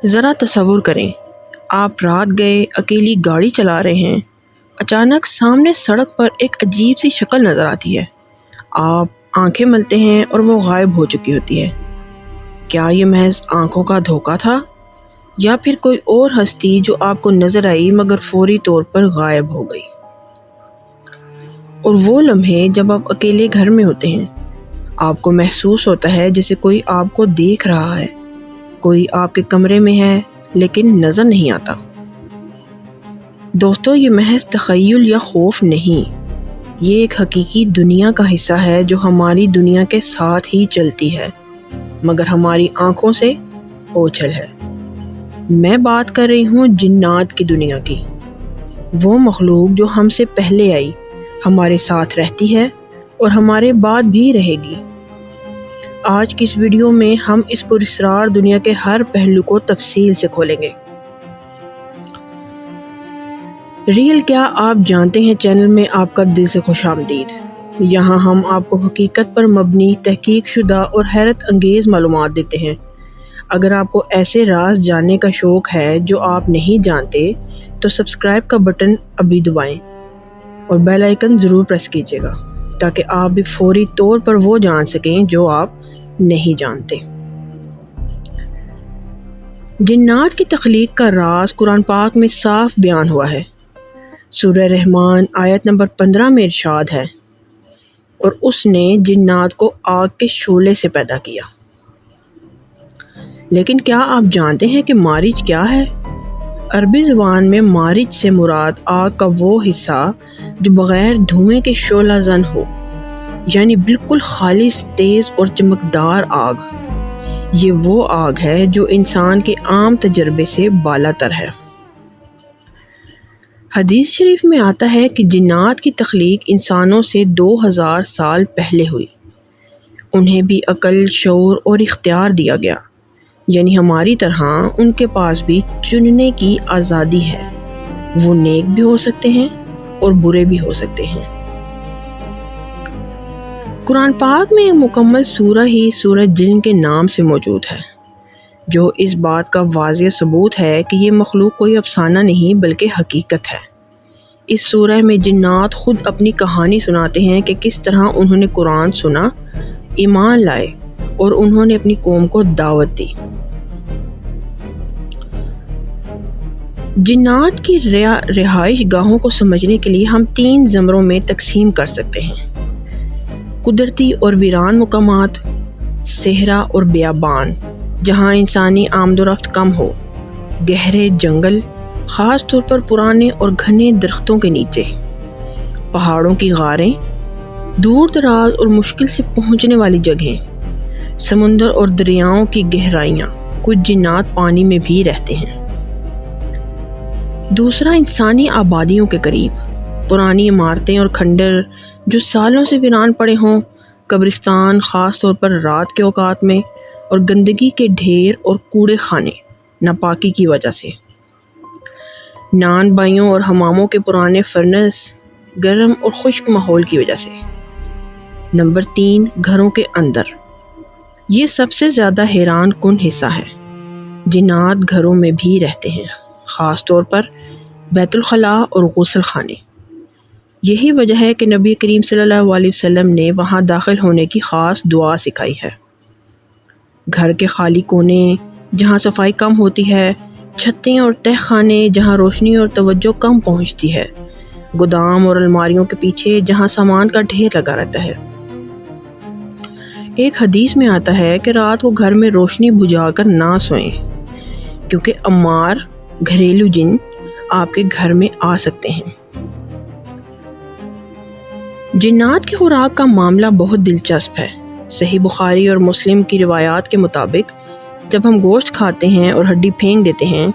ذرا تصور کریں، آپ رات گئے اکیلی گاڑی چلا رہے ہیں، اچانک سامنے سڑک پر ایک عجیب سی شکل نظر آتی ہے۔ آپ آنکھیں ملتے ہیں اور وہ غائب ہو چکی ہوتی ہے۔ کیا یہ محض آنکھوں کا دھوکہ تھا، یا پھر کوئی اور ہستی جو آپ کو نظر آئی مگر فوری طور پر غائب ہو گئی؟ اور وہ لمحے جب آپ اکیلے گھر میں ہوتے ہیں، آپ کو محسوس ہوتا ہے جیسے کوئی آپ کو دیکھ رہا ہے، کوئی آپ کے کمرے میں ہے لیکن نظر نہیں آتا۔ دوستو، یہ محض تخیل یا خوف نہیں، یہ ایک حقیقی دنیا کا حصہ ہے جو ہماری دنیا کے ساتھ ہی چلتی ہے مگر ہماری آنکھوں سے اوجھل ہے۔ میں بات کر رہی ہوں جنات کی دنیا کی، وہ مخلوق جو ہم سے پہلے آئی، ہمارے ساتھ رہتی ہے اور ہمارے بعد بھی رہے گی۔ آج کی اس ویڈیو میں ہم اس پراسرار دنیا کے ہر پہلو کو تفصیل سے کھولیں گے۔ ریئل کیا آپ جانتے ہیں چینل میں آپ کا دل سے خوش آمدید۔ یہاں ہم آپ کو حقیقت پر مبنی، تحقیق شدہ اور حیرت انگیز معلومات دیتے ہیں۔ اگر آپ کو ایسے راز جاننے کا شوق ہے جو آپ نہیں جانتے تو سبسکرائب کا بٹن ابھی دبائیں اور بیل آئیکن ضرور پریس کیجیے گا تاکہ آپ بھی فوری طور پر وہ جان سکیں جو آپ نہیں جانتے۔ جنات کی تخلیق کا راز قرآن پاک میں صاف بیان ہوا ہے۔ سورہ رحمان آیت نمبر 15 میں ارشاد ہے، اور اس نے جنات کو آگ کے شعلے سے پیدا کیا۔ لیکن کیا آپ جانتے ہیں کہ مارج کیا ہے؟ عربی زبان میں مارج سے مراد آگ کا وہ حصہ جو بغیر دھوئیں کے شعلہ زن ہو، یعنی بالکل خالص، تیز اور چمکدار آگ۔ یہ وہ آگ ہے جو انسان کے عام تجربے سے بالا تر ہے۔ حدیث شریف میں آتا ہے کہ جنات کی تخلیق انسانوں سے 2000 سال پہلے ہوئی۔ انہیں بھی عقل، شعور اور اختیار دیا گیا، یعنی ہماری طرح ان کے پاس بھی چننے کی آزادی ہے۔ وہ نیک بھی ہو سکتے ہیں اور برے بھی ہو سکتے ہیں۔ قرآن پاک میں ایک مکمل سورہ ہی سورہ جن کے نام سے موجود ہے، جو اس بات کا واضح ثبوت ہے کہ یہ مخلوق کوئی افسانہ نہیں بلکہ حقیقت ہے۔ اس سورہ میں جنات خود اپنی کہانی سناتے ہیں کہ کس طرح انہوں نے قرآن سنا، ایمان لائے اور انہوں نے اپنی قوم کو دعوت دی۔ جنات کی رہائش گاہوں کو سمجھنے کے لیے ہم 3 زمروں میں تقسیم کر سکتے ہیں: قدرتی اور ویران مقامات، صحرا اور بیابان جہاں انسانی آمد و رفت کم ہو، گہرے جنگل خاص طور پر پرانے اور گھنے درختوں کے نیچے، پہاڑوں کی غاریں، دور دراز اور مشکل سے پہنچنے والی جگہیں، سمندر اور دریاؤں کی گہرائیاں۔ کچھ جنات پانی میں بھی رہتے ہیں۔ دوسرا، انسانی آبادیوں کے قریب، پرانی عمارتیں اور کھنڈر جو سالوں سے ویران پڑے ہوں، قبرستان خاص طور پر رات کے اوقات میں، اور گندگی کے ڈھیر اور کوڑے خانے ناپاکی کی وجہ سے۔ نان بائیوں اور حماموں کے پرانے فرنس گرم اور خشک ماحول کی وجہ سے۔ نمبر 3، گھروں کے اندر۔ یہ سب سے زیادہ حیران کن حصہ ہے۔ جنات گھروں میں بھی رہتے ہیں، خاص طور پر بیت الخلاء اور غسل خانے۔ یہی وجہ ہے کہ نبی کریم صلی اللہ علیہ وسلم نے وہاں داخل ہونے کی خاص دعا سکھائی ہے۔ گھر کے خالی کونے جہاں صفائی کم ہوتی ہے، چھتیں اور تہ خانے جہاں روشنی اور توجہ کم پہنچتی ہے، گودام اور الماریوں کے پیچھے جہاں سامان کا ڈھیر لگا رہتا ہے۔ ایک حدیث میں آتا ہے کہ رات کو گھر میں روشنی بجھا کر نہ سوئیں، کیونکہ امار گھریلو جن آپ کے گھر میں آ سکتے ہیں۔ جنات کی خوراک کا معاملہ بہت دلچسپ ہے۔ صحیح بخاری اور مسلم کی روایات کے مطابق جب ہم گوشت کھاتے ہیں اور ہڈی پھینک دیتے ہیں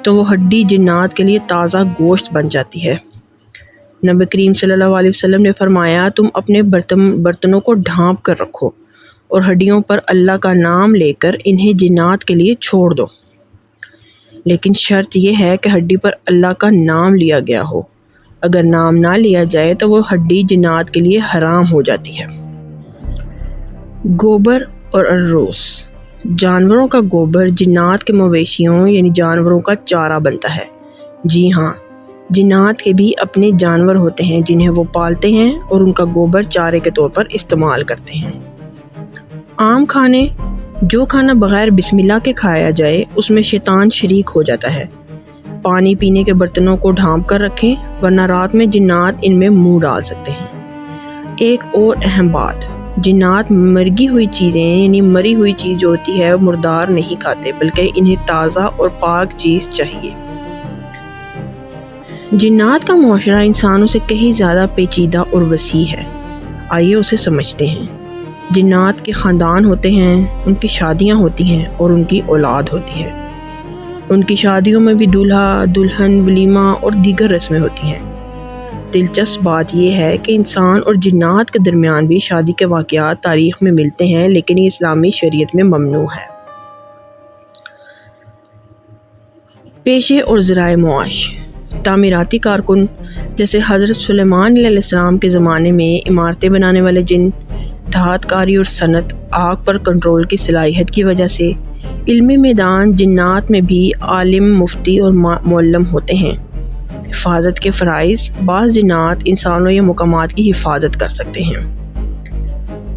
تو وہ ہڈی جنات کے لیے تازہ گوشت بن جاتی ہے۔ نبی کریم صلی اللہ علیہ وسلم نے فرمایا، تم اپنے برتنوں کو ڈھانپ کر رکھو اور ہڈیوں پر اللہ کا نام لے کر انہیں جنات کے لیے چھوڑ دو، لیکن شرط یہ ہے کہ ہڈی پر اللہ کا نام لیا گیا ہو۔ اگر نام نہ لیا جائے تو وہ ہڈی جنات کے لیے حرام ہو جاتی ہے۔ گوبر اور الروس، جانوروں کا گوبر جنات کے مویشیوں یعنی جانوروں کا چارہ بنتا ہے۔ جی ہاں، جنات کے بھی اپنے جانور ہوتے ہیں جنہیں وہ پالتے ہیں اور ان کا گوبر چارے کے طور پر استعمال کرتے ہیں۔ عام کھانے، جو کھانا بغیر بسم اللہ کے کھایا جائے اس میں شیطان شریک ہو جاتا ہے۔ پانی پینے کے برتنوں کو ڈھانپ کر رکھیں ورنہ رات میں جنات ان میں منہ ڈال سکتے ہیں۔ ایک اور اہم بات، جنات مرگی ہوئی چیزیں یعنی مری ہوئی چیز جو ہوتی ہے مردار نہیں کھاتے بلکہ انہیں تازہ اور پاک چیز چاہیے۔ جنات کا معاشرہ انسانوں سے کہیں زیادہ پیچیدہ اور وسیع ہے، آئیے اسے سمجھتے ہیں۔ جنات کے خاندان ہوتے ہیں، ان کی شادیاں ہوتی ہیں اور ان کی اولاد ہوتی ہے۔ ان کی شادیوں میں بھی دولہا، دلہن، ولیمہ اور دیگر رسمیں ہوتی ہیں۔ دلچسپ بات یہ ہے کہ انسان اور جنات کے درمیان بھی شادی کے واقعات تاریخ میں ملتے ہیں، لیکن یہ اسلامی شریعت میں ممنوع ہے۔ پیشے اور ذرائع معاش، تعمیراتی کارکن جیسے حضرت سلیمان علیہ السلام کے زمانے میں عمارتیں بنانے والے جن، دھات کاری اور صنعت، آگ پر کنٹرول کی صلاحیت کی وجہ سے علمی میدان جنات میں بھی عالم، مفتی اور معلم ہوتے ہیں۔ حفاظت کے فرائض، بعض جنات انسانوں یا مقامات کی حفاظت کر سکتے ہیں۔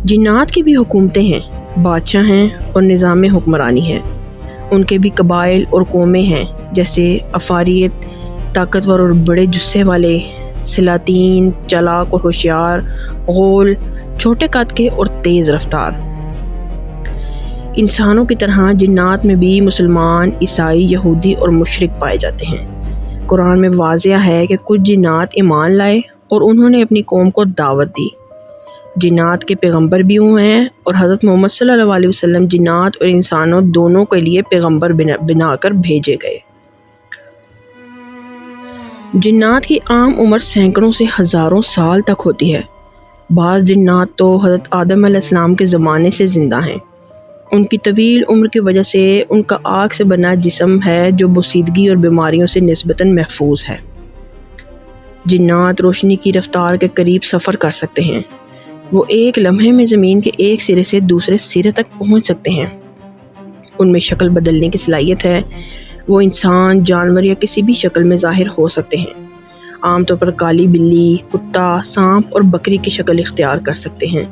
جنات کی بھی حکومتیں ہیں، بادشاہ ہیں اور نظام حکمرانی ہے۔ ان کے بھی قبائل اور قومیں ہیں جیسے عفاریت، طاقتور اور بڑے جثے والے، سلاطین، چالاک اور ہوشیار، غول، چھوٹے قد کے اور تیز رفتار۔ انسانوں کی طرح جنات میں بھی مسلمان، عیسائی، یہودی اور مشرک پائے جاتے ہیں۔ قرآن میں واضح ہے کہ کچھ جنات ایمان لائے اور انہوں نے اپنی قوم کو دعوت دی۔ جنات کے پیغمبر بھی ہوئے ہیں اور حضرت محمد صلی اللہ علیہ وسلم جنات اور انسانوں دونوں کے لیے پیغمبر بنا کر بھیجے گئے۔ جنات کی عام عمر سینکڑوں سے ہزاروں سال تک ہوتی ہے۔ بعض جنات تو حضرت آدم علیہ السلام کے زمانے سے زندہ ہیں۔ ان کی طویل عمر کی وجہ سے ان کا آگ سے بنا جسم ہے جو بوسیدگی اور بیماریوں سے نسبتاً محفوظ ہے۔ جنات روشنی کی رفتار کے قریب سفر کر سکتے ہیں۔ وہ ایک لمحے میں زمین کے ایک سرے سے دوسرے سرے تک پہنچ سکتے ہیں۔ ان میں شکل بدلنے کی صلاحیت ہے۔ وہ انسان، جانور یا کسی بھی شکل میں ظاہر ہو سکتے ہیں۔ عام طور پر کالی بلی، کتا، سانپ اور بکری کی شکل اختیار کر سکتے ہیں۔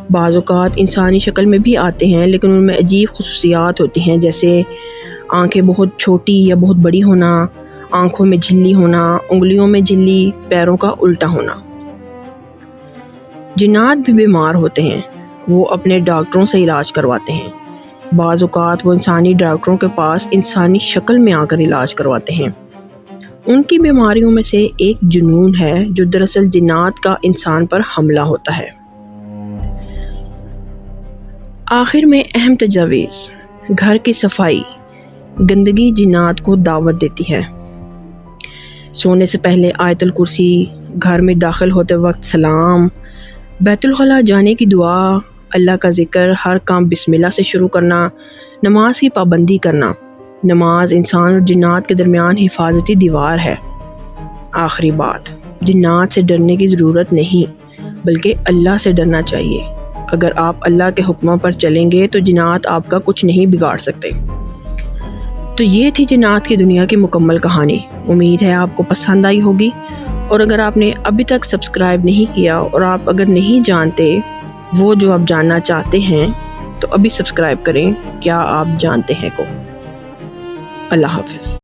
بعض اوقات انسانی شکل میں بھی آتے ہیں لیکن ان میں عجیب خصوصیات ہوتی ہیں جیسے آنکھیں بہت چھوٹی یا بہت بڑی ہونا، آنکھوں میں جھلی ہونا، انگلیوں میں جھلی، پیروں کا الٹا ہونا۔ جنات بھی بیمار ہوتے ہیں، وہ اپنے ڈاکٹروں سے علاج کرواتے ہیں۔ بعض اوقات وہ انسانی ڈاکٹروں کے پاس انسانی شکل میں آ کر علاج کرواتے ہیں۔ ان کی بیماریوں میں سے ایک جنون ہے جو دراصل جنات کا انسان پر حملہ ہوتا ہے۔ آخر میں اہم تجاویز، گھر کی صفائی، گندگی جنات کو دعوت دیتی ہے۔ سونے سے پہلے آیت الکرسی، گھر میں داخل ہوتے وقت سلام، بیت الخلاء جانے کی دعا، اللہ کا ذکر، ہر کام بسم اللہ سے شروع کرنا، نماز کی پابندی کرنا۔ نماز انسان اور جنات کے درمیان حفاظتی دیوار ہے۔ آخری بات، جنات سے ڈرنے کی ضرورت نہیں بلکہ اللہ سے ڈرنا چاہیے۔ اگر آپ اللہ کے حکموں پر چلیں گے تو جنات آپ کا کچھ نہیں بگاڑ سکتے۔ تو یہ تھی جنات کی دنیا کی مکمل کہانی۔ امید ہے آپ کو پسند آئی ہوگی، اور اگر آپ نے ابھی تک سبسکرائب نہیں کیا اور آپ اگر نہیں جانتے وہ جو آپ جاننا چاہتے ہیں تو ابھی سبسکرائب کریں۔ کیا آپ جانتے ہیں کو۔ اللہ حافظ۔